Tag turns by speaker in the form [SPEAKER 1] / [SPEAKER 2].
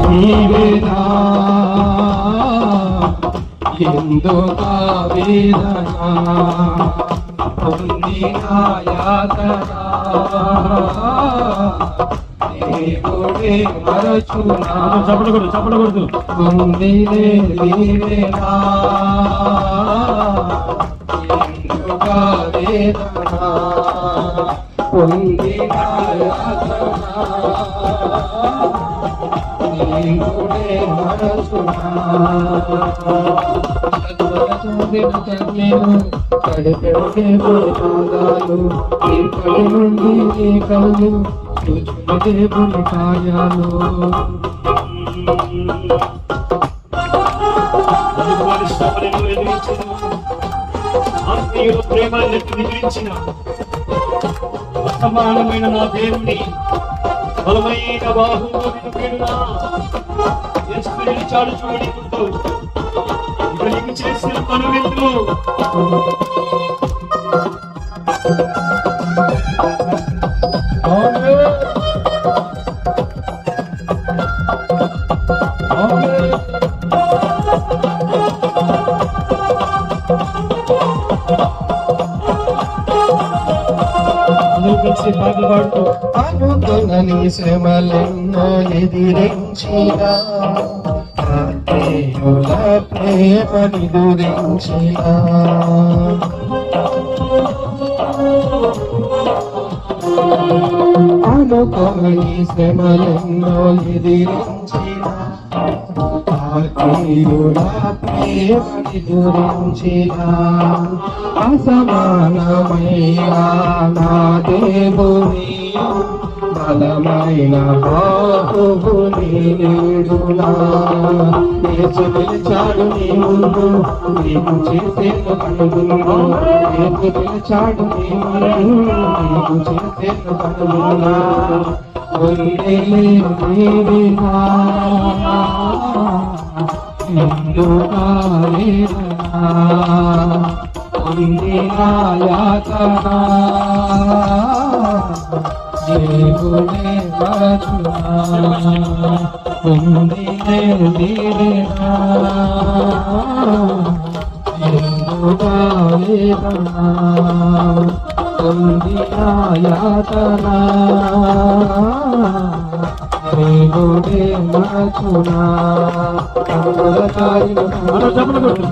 [SPEAKER 1] నీవేనా ఎందుక వేదనా పొందిన యాతన దేవుడే మరచునా
[SPEAKER 2] చెప్పకూడదు
[SPEAKER 1] పొందినే నీవేనా ఎందుక వేదనా పొందిన యాతన దేవుడే మరచునా కడిపెడే పాదాలు నీ కడి నుండి నీ కళ్ళు చూచుని దేవుని కాయాలు
[SPEAKER 2] ఆత్మీయుల ప్రేమాన్ని నిద్రించిన అసమానమైన నా దేవుని బలమైన బాహువు నిలిచాడు చూడండి ఇక చేసిన పనులు పాటలు పాడుతూ
[SPEAKER 1] అనుకుని శ్రమలెన్నో ఎదిరించినా ప్రేమని గురించినా అనుకుని శ్రమలెన్నో ఎదిరించినా ప్రేమని గురించినా అసమానమైన నా దేవుని బలమైన బాహువుని నీడునా యేసు పిలిచాడు నీ ముందు నీకు చేసేను కనుగొన్నా యేసు పిలిచాడు నీ ముందు నీకు చేసేను కనుగొన్నా నీవినా ఎందుకా వేదనా పొందిన యాతన దేవుడే మరచునా పొందిన దీవెనా ఎందుకా వేదనా పొందిన యాతన దేవుడే మరచునా
[SPEAKER 2] చెప్పకూడదు